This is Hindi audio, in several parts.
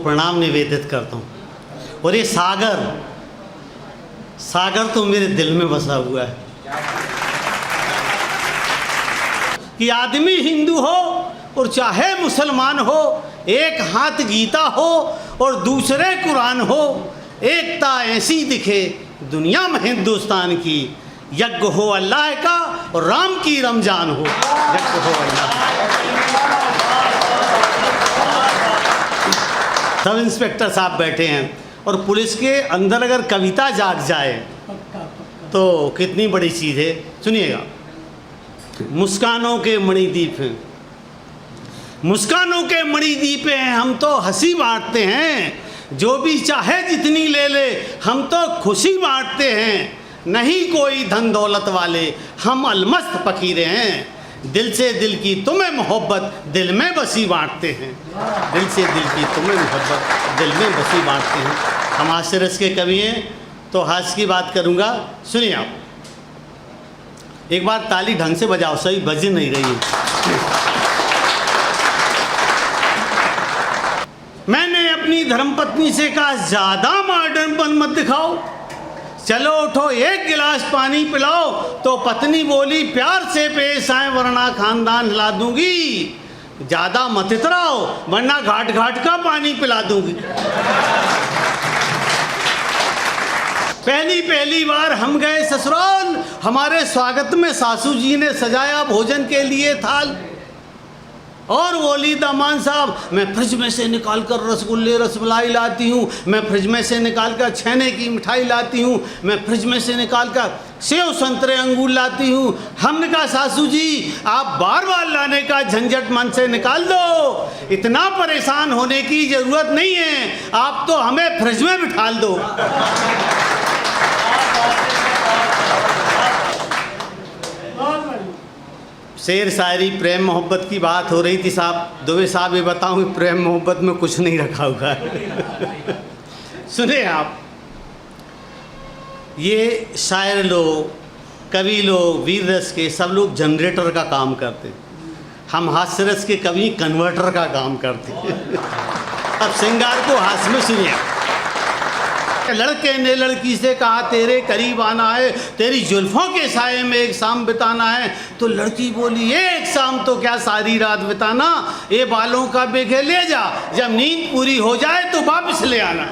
प्रणाम निवेदित करता हूँ। और ये सागर तो मेरे दिल में बसा हुआ है कि आदमी हिंदू हो और चाहे मुसलमान हो, एक हाथ गीता हो और दूसरे कुरान हो, एकता ऐसी दिखे दुनिया में हिंदुस्तान की, यज्ञ हो अल्लाह का और राम की रमजान हो, यज्ञ हो अल्लाह। सब इंस्पेक्टर साहब बैठे हैं और पुलिस के अंदर अगर कविता जाग जाए तो कितनी बड़ी चीज़ है। सुनिएगा, मुस्कानों के मणिदीप हैं, मुस्कानों के मणिदीप हैं, हम तो हंसी बांटते हैं, जो भी चाहे जितनी ले ले, हम तो खुशी बांटते हैं, नहीं कोई धन दौलत वाले, हम अलमस्त फकीरे हैं, दिल से दिल की तुम्हें मोहब्बत दिल में बसी बांटते हैं, दिल से दिल की तुम्हें मोहब्बत दिल में बसी बांटते हैं। हम हास्य रस के कवि हैं तो हास्य की बात करूंगा। सुनिए आप, एक बार ताली ढंग से बजाओ, सही बज नहीं रही है। मैंने अपनी धर्मपत्नी से कहा, ज़्यादा मॉडर्नपन मत दिखाओ, चलो उठो एक गिलास पानी पिलाओ। तो पत्नी बोली, प्यार से पेश आए वरना खानदान हिला दूंगी, ज़्यादा मत इतराओ वरना घाट घाट का पानी पिला दूंगी। पहली बार हम गए ससुराल, हमारे स्वागत में सासू जी ने सजाया भोजन के लिए थाल, और बोली, दामान साहब मैं फ्रिज में से निकाल कर रसगुल्ले रसमलाई लाती हूँ, मैं फ्रिज में से निकाल कर छेने की मिठाई लाती हूँ, मैं फ्रिज में से निकाल कर सेव संतरे अंगूर लाती हूँ। हमने कहा, सासू जी आप बार बार लाने का झंझट मन से निकाल दो, इतना परेशान होने की ज़रूरत नहीं है, आप तो हमें फ्रिज में बिठा दो। शेर शायरी प्रेम मोहब्बत की बात हो रही थी साहब, दुबे साहब ये बताऊं कि प्रेम मोहब्बत में कुछ नहीं रखा हुआ है। सुने आप, ये शायर लोग, कवि लोग, वीर रस के सब लोग जनरेटर का काम करते, हम हास्य रस के कवि कन्वर्टर का काम करते। अब श्रृंगार को हास्य में सुनिए। लड़के ने लड़की से कहा, तेरे करीब आना है, तेरी जुल्फों के साये में एक शाम बिताना है। तो लड़की बोली, एक शाम तो क्या सारी रात बिताना, ये बालों का बेखे ले जा, जब नींद पूरी हो जाए तो वापस ले आना।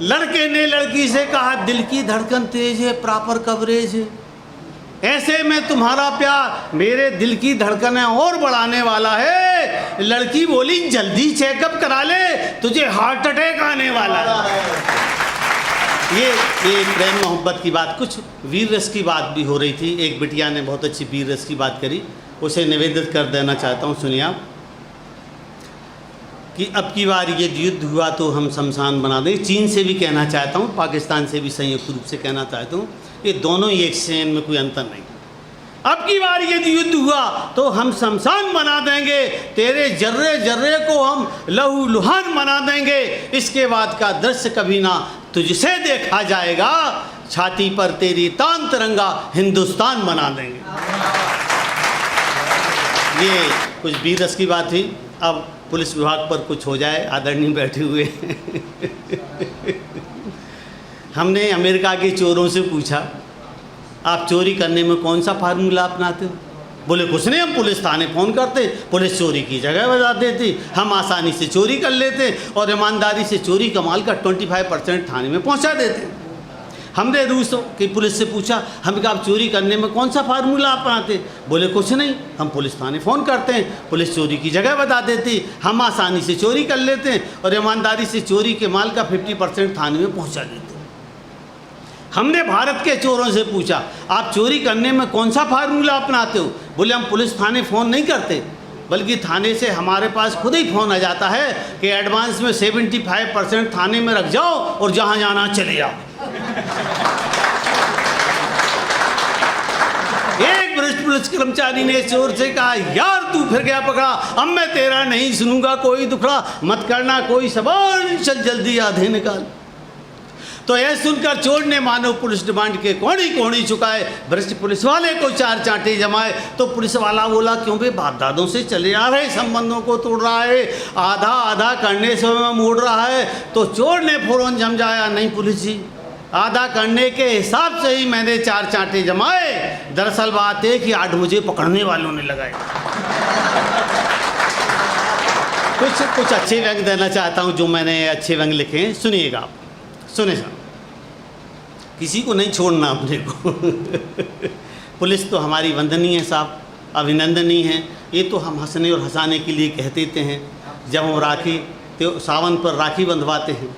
लड़के ने लड़की से कहा, दिल की धड़कन तेज है, प्रॉपर कवरेज है, ऐसे में तुम्हारा प्यार मेरे दिल की धड़कनें और बढ़ाने वाला है। लड़की बोली, जल्दी चेकअप करा ले, तुझे हार्ट अटैक आने वाला है। ये प्रेम मोहब्बत की बात, कुछ वीर रस की बात भी हो रही थी। एक बिटिया ने बहुत अच्छी वीर रस की बात करी, उसे निवेदित कर देना चाहता हूँ। सुनिए आप, कि अब की बार ये युद्ध हुआ तो हम शमशान बना दें। चीन से भी कहना चाहता हूँ, पाकिस्तान से भी संयुक्त रूप से कहना चाहता हूँ, ये दोनों ही एक सेन में कोई अंतर नहीं। अब की बार यदि युद्ध हुआ तो हम शमशान बना देंगे, तेरे जर्रे जर्रे को हम लहू लुहान बना देंगे। इसके बाद का दृश्य कभी ना तुझसे देखा जाएगा, छाती पर तेरी तान तिरंगा हिंदुस्तान बना देंगे। ये कुछ वीर रस की बात थी। अब पुलिस विभाग पर कुछ हो जाए, आदरणीय बैठे हुए। हमने अमेरिका के चोरों से पूछा, आप चोरी करने में कौन सा फार्मूला अपनाते हो? बोले, कुछ नहीं, हम पुलिस थाने फ़ोन करते, पुलिस चोरी की जगह बता देती, हम आसानी से चोरी कर लेते और ईमानदारी से चोरी का माल का 25% थाने में पहुंचा देते। हमने रूस की पुलिस से पूछा, हम कहा आप चोरी करने में कौन सा फार्मूला अपनाते? बोले, कुछ नहीं, हम पुलिस थाने फ़ोन करते हैं, पुलिस चोरी की जगह बता देती, हम आसानी से चोरी कर लेते हैं और ईमानदारी से चोरी के माल का 50% थाने में पहुंचा देते। हमने भारत के चोरों से पूछा, आप चोरी करने में कौन सा फार्मूला अपनाते हो? बोले, हम पुलिस थाने फ़ोन नहीं करते, बल्कि थाने से हमारे पास खुद ही फ़ोन आ जाता है कि एडवांस में 75% थाने में रख जाओ और जहाँ जाना चले जाओ। एक वरिष्ठ पुलिस कर्मचारी ने चोर से कहा, यार तू फिर गया पकड़ा, अब मैं तेरा नहीं सुनूंगा कोई दुखड़ा, मत करना कोई सवाल, चल जल्दी आधे निकाल। तो यह सुनकर चोर ने मानो पुलिस डिमांड के कोणी कोणी चुकाए, भ्रष्ट पुलिस वाले को चार चांटे जमाए। तो पुलिस वाला बोला, क्यों बे, बाप दादों से चले आ रहे संबंधों को तोड़ रहा है, आधा आधा करने से मोड़ रहा है। तो चोर ने फौरन समझाया, नहीं पुलिस जी, आधा करने के हिसाब से ही मैंने चार चांटे जमाए। दरअसल बात है कि आज मुझे पकड़ने वालों ने लगाए। कुछ अच्छे व्यंग देना चाहता हूँ, जो मैंने अच्छे व्यंग लिखे हैं, सुनिएगा आप। सुने साहब, किसी को नहीं छोड़ना अपने को। पुलिस तो हमारी वंदनीय है साहब, अभिनंदनीय है। ये तो हम हंसने और हंसाने के लिए कह देते हैं। जब हम राखी तो सावन पर राखी बंधवाते हैं,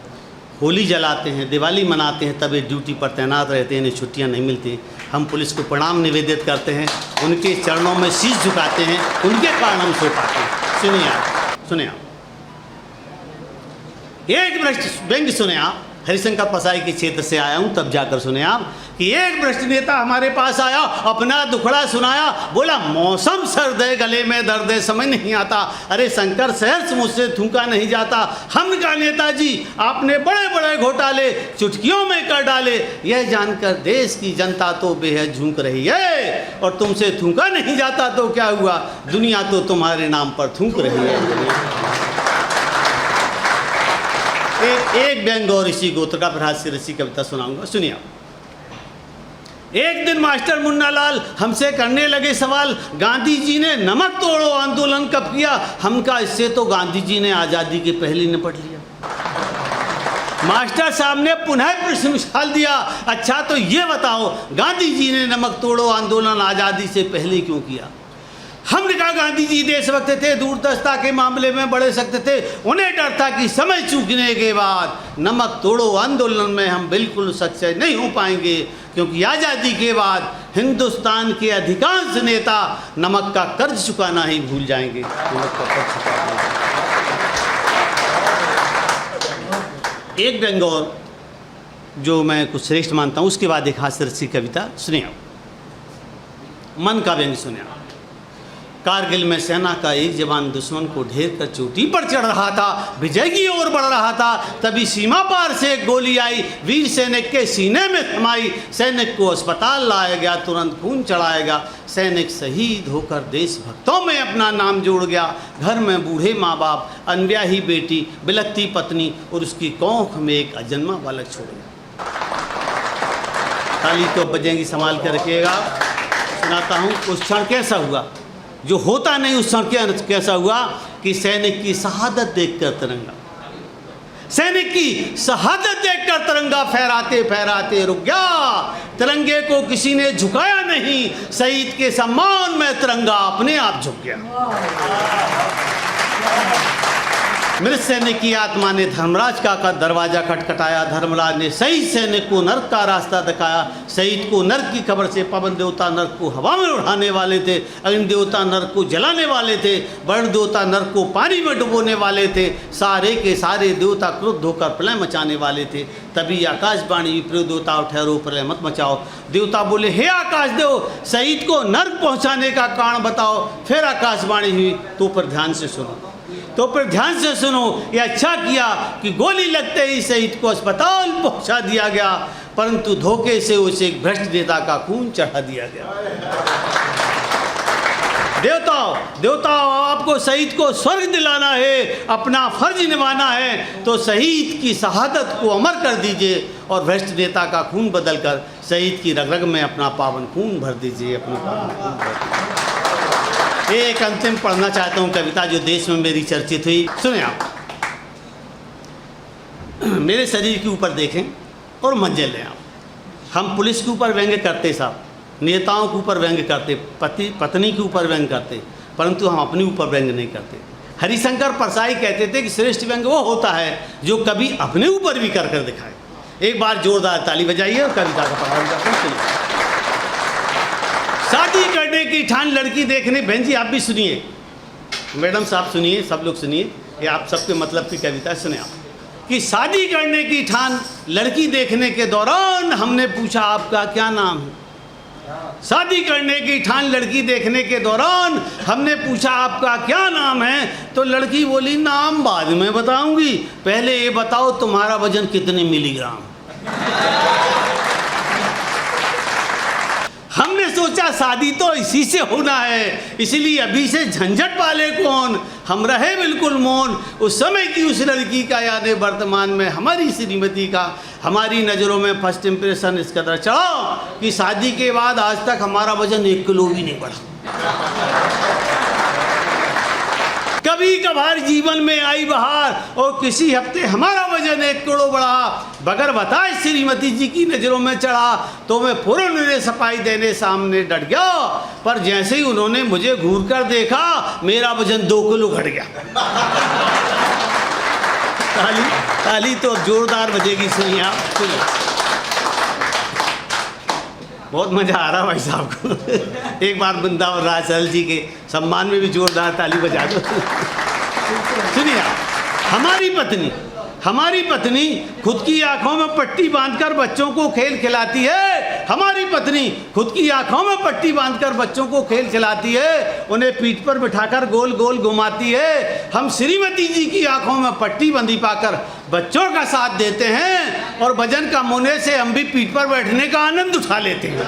होली जलाते हैं, दिवाली मनाते हैं, तब ये ड्यूटी पर तैनात रहते हैं, इन्हें छुट्टियाँ नहीं मिलती। हम पुलिस को प्रणाम निवेदित करते हैं, उनके चरणों में शीश झुकाते हैं, उनके कारण हम सो पाते हैं। सुनिए आप, सुने आप, एक भ्रष्ट व्यंग्य सुने आप। हरिशंकर पसाई के क्षेत्र से आया हूँ, तब जाकर सुने आप कि एक भ्रष्ट नेता हमारे पास आया, अपना दुखड़ा सुनाया, बोला मौसम सर्द है, गले में दर्द है, समझ नहीं आता। अरे शंकर, शहर से मुझसे थूका नहीं जाता। हमने कहा, नेताजी आपने बड़े बड़े घोटाले चुटकियों में कर डाले, यह जानकर देश की जनता तो बेहद झूक रही है, और तुमसे थूका नहीं जाता तो क्या हुआ, दुनिया तो तुम्हारे नाम पर थूक रही है। एक व्यंग और ऋषि गोत्र का प्रहास से ऋषि कविता सुनाऊंगा, सुनिए आप। एक दिन मास्टर मुन्नालाल हमसे करने लगे सवाल, गांधी जी ने नमक तोड़ो आंदोलन कब किया। हम कहा, इससे तो गांधी जी ने आज़ादी के पहले निपट लिया। मास्टर साहब ने पुनः प्रश्न उछाल दिया, अच्छा तो ये बताओ, गांधी जी ने नमक तोड़ो आंदोलन आज़ादी से पहले क्यों किया। हमने कहा, गांधी जी देशभक्त थे, दूरदर्शिता के मामले में बड़े सख्त थे, उन्हें डर था कि समय चूकने के बाद नमक तोड़ो आंदोलन में हम बिल्कुल सक्सेस नहीं हो पाएंगे, क्योंकि आज़ादी के बाद हिंदुस्तान के अधिकांश नेता नमक का कर्ज चुकाना ही भूल जाएंगे। नमक का कर्ज चुकाना। एक व्यंग और जो मैं कुछ श्रेष्ठ मानता हूँ, उसके बाद एक हास्यरसी कविता सुनिए आप। मन का व्यंग सुनिए आप। कारगिल में सेना का एक जवान दुश्मन को ढेर कर चोटी पर चढ़ रहा था, विजय की ओर बढ़ रहा था, तभी सीमा पार से एक गोली आई, वीर सैनिक के सीने में थमाई। सैनिक को अस्पताल लाया गया, तुरंत खून चढ़ाया गया। सैनिक शहीद होकर देशभक्तों में अपना नाम जोड़ गया। घर में बूढ़े माँ बाप, अनब्याही बेटी, बिलखती पत्नी और उसकी कोख में एक अजन्मा बालक छोड़ गया। ताली तो बजेंगी, संभाल कर रखिएगा। सुनाता हूँ, उस क्षण कैसा हुआ जो होता नहीं, उस क्षण कैसा हुआ कि सैनिक की शहादत देखकर तिरंगा, सैनिक की शहादत देखकर तिरंगा फहराते फहराते रुक गया। तिरंगे को किसी ने झुकाया नहीं, शहीद के सम्मान में तिरंगा अपने आप झुक गया। मृत सैनिक की आत्मा ने धर्मराज का दरवाजा खटखटाया। धर्मराज ने शहीद सैनिक को नर्क का रास्ता दिखाया। शहीद को नर्क की खबर से पवन देवता नर्क को हवा में उड़ाने वाले थे, अग्नि देवता नर्क को जलाने वाले थे, वरुण देवता नर्क को पानी में डुबोने वाले थे, सारे के सारे देवता क्रुद्ध होकर प्रलय मचाने वाले थे। तभी आकाशवाणी विप्र देवता ठहरो, प्रलय मत मचाओ। देवता बोले, हे आकाश देव, शहीद को नर्क पहुँचाने का कारण बताओ। फिर आकाशवाणी हुई, तो पर ध्यान से सुनो, तो फिर ध्यान से सुनो। ये अच्छा किया कि गोली लगते ही शहीद को अस्पताल पहुंचा दिया गया, परंतु धोखे से उसे एक भ्रष्ट नेता का खून चढ़ा दिया गया। देवताओं आपको शहीद को स्वर्ग दिलाना है, अपना फर्ज निभाना है, तो शहीद की शहादत को अमर कर दीजिए और भ्रष्ट नेता का खून बदलकर शहीद की रग रग में अपना पावन खून भर दीजिए, अपना पावन खून भर दीजिए। एक अंतिम पढ़ना चाहता हूँ कविता जो देश में मेरी चर्चित हुई, सुने आप। मेरे शरीर के ऊपर देखें और मजे लें आप। हम पुलिस के ऊपर व्यंग्य करते साहब, नेताओं के ऊपर व्यंग्य करते, पति पत्नी के ऊपर व्यंग्य करते, परंतु हम अपने ऊपर व्यंग्य नहीं करते। हरिशंकर परसाई कहते थे कि श्रेष्ठ व्यंग्य वो होता है जो कभी अपने ऊपर भी कर कर दिखाए। एक बार जोरदार ताली बजाइए और कविता का पढ़ाई करते हैं। शादी करने की ठान लड़की देखने, बहन जी आप भी सुनिए, मैडम साहब सुनिए, सब लोग सुनिए, ये आप सबके मतलब की कविता सुने आप। कि शादी करने की ठान लड़की देखने के दौरान हमने पूछा आपका क्या नाम है। शादी करने की ठान लड़की देखने के दौरान हमने पूछा आपका क्या नाम है, तो लड़की बोली नाम बाद में बताऊंगी, पहले ये बताओ तुम्हारा वजन कितने मिलीग्राम। हमने सोचा शादी तो इसी से होना है, इसलिए अभी से झंझट वाले कौन, हम रहे बिल्कुल मौन। उस समय की उस लड़की का यानी वर्तमान में हमारी श्रीमती का हमारी नज़रों में फर्स्ट इम्प्रेशन इस कदर चढ़ा कि शादी के बाद आज तक हमारा वजन 1 किलो भी नहीं बढ़ा। कभी कभार जीवन में आई बहार और किसी हफ्ते हमारा वजन 1 किलो बढ़ा। बगैर बताए श्रीमती जी की नज़रों में चढ़ा तो मैं फौरन उन्हें सफाई देने सामने डट गया, पर जैसे ही उन्होंने मुझे घूर कर देखा मेरा वजन 2 किलो घट गया। ताली ताली तो जोरदार बजेगी, सुनिए आप, सुनिए। बहुत मज़ा आ रहा भाई साहब को। एक बार वृंदावन राजसल जी के सम्मान में भी जोरदार ताली बजा दो। सुनिए आप, हमारी पत्नी खुद की आंखों में पट्टी बांधकर बच्चों को खेल खिलाती है। हमारी पत्नी खुद की आंखों में पट्टी बांधकर बच्चों को खेल खिलाती है, उन्हें पीठ पर बिठाकर गोल गोल घुमाती है। हम श्रीमती जी की आंखों में पट्टी बंधी पाकर बच्चों का साथ देते हैं और वजन कम होने से हम भी पीठ पर बैठने का आनंद उठा लेते हैं।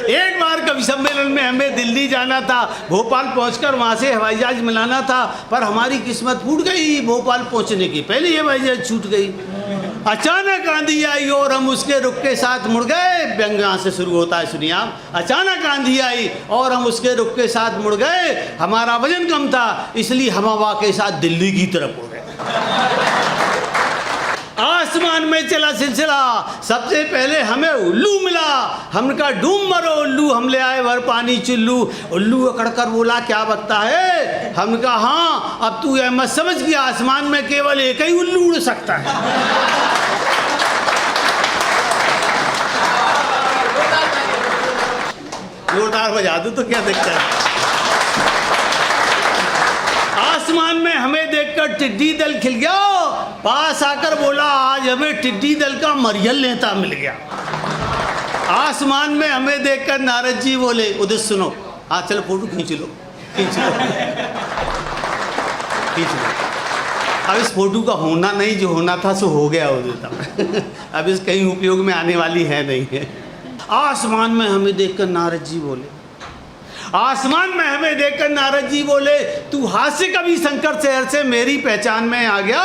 एक बार कवि सम्मेलन में हमें दिल्ली जाना था, भोपाल पहुंचकर वहां से हवाई जहाज मिलाना था, पर हमारी किस्मत फूट गई। भोपाल पहुंचने की पहले ही हवाई जहाज छूट गई। अचानक आंधी आई और हम उसके रुख के साथ मुड़ गए। व्यंग यहाँ से शुरू होता है, सुनिए आप। अचानक आंधी आई और हम उसके रुख के साथ मुड़ गए। हमारा वजन कम था इसलिए हम हवा के साथ दिल्ली की तरफ उड़ गए। आसमान में चला सिलसिला, सबसे पहले हमें उल्लू मिला। हमने कहा डूब मरो उल्लू, हम ले आए भर पानी चुल्लू। उल्लू अकड़ कर बोला क्या बकता है। हमने कहा हाँ, अब तू यह मत समझ कि आसमान में केवल एक ही उल्लू उड़ सकता है। जोरदार बजा दो तो क्या दिक्कत है। आसमान में हमें देखकर टिड्डी दल खिल गया, पास आकर बोला आज हमें टिड्डी दल का मरियल नेता मिल गया। आसमान में हमें देखकर नारद जी बोले उधर सुनो, हाँ चलो फोटो खींच लो। अब इस फोटो का होना नहीं, जो होना था सो हो गया उधर। अब इस कहीं उपयोग में आने वाली है नहीं है। आसमान में हमें देखकर नारद जी बोले, आसमान में हमें देखकर नारद जी बोले तू हाथ से कभी शंकर शहर से मेरी पहचान में आ गया,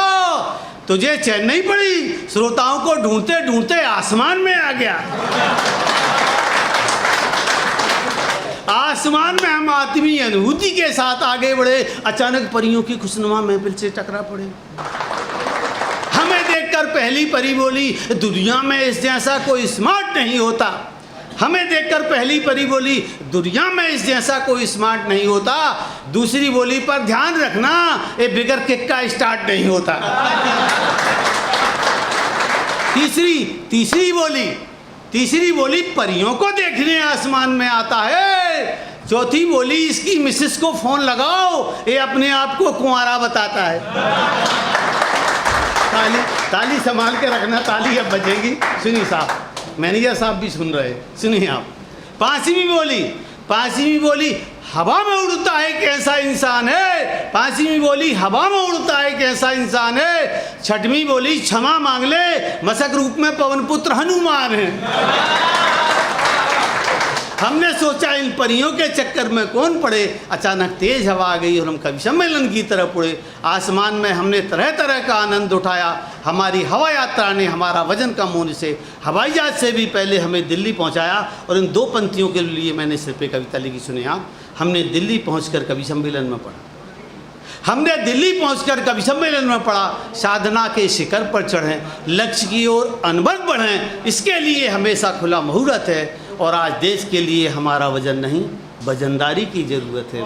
तुझे चैन नहीं पड़ी, श्रोताओं को ढूंढते ढूंढते आसमान में आ गया। आसमान में हम आत्मीय अनुभूति के साथ आगे बढ़े। अचानक परियों की खुशनुमा महफिल से टकरा पड़े। हमें देखकर पहली परी बोली दुनिया में इस जैसा कोई स्मार्ट नहीं होता। हमें देखकर पहली परी बोली दुनिया में इस जैसा कोई स्मार्ट नहीं होता। दूसरी बोली पर ध्यान रखना ये बिगर किक का स्टार्ट नहीं होता। तीसरी बोली परियों को देखने आसमान में आता है। चौथी बोली इसकी मिसेस को फोन लगाओ, ये अपने आप को कुंवारा बताता है। ताली संभाल के रखना, ताली अब बजेगी। सुनिए साहब, मैनेजर साहब भी सुन रहे, सुनिए आप। पांचवी बोली हवा में उड़ता है कैसा इंसान है। पांचवी बोली हवा में उड़ता है कैसा इंसान है। छठवीं बोली क्षमा मांग ले, मशक रूप में पवन पुत्र हनुमान है। हमने सोचा इन परियों के चक्कर में कौन पड़े। अचानक तेज हवा आ गई और हम कवि सम्मेलन की तरफ उड़े। आसमान में हमने तरह तरह का आनंद उठाया। हमारी हवा यात्रा ने हमारा वजन कम होने से हवाई जहाज से भी पहले हमें दिल्ली पहुंचाया। और इन 2 पंक्तियों के लिए मैंने सिर पे कविता लिखी, सुने आप। हमने दिल्ली पहुंचकर कवि सम्मेलन में पढ़ा। साधना के शिखर पर चढ़ें, लक्ष्य की ओर अनबल बढ़ें, इसके लिए हमेशा खुला मुहूर्त है। और आज देश के लिए हमारा वजन नहीं, वजनदारी की ज़रूरत है।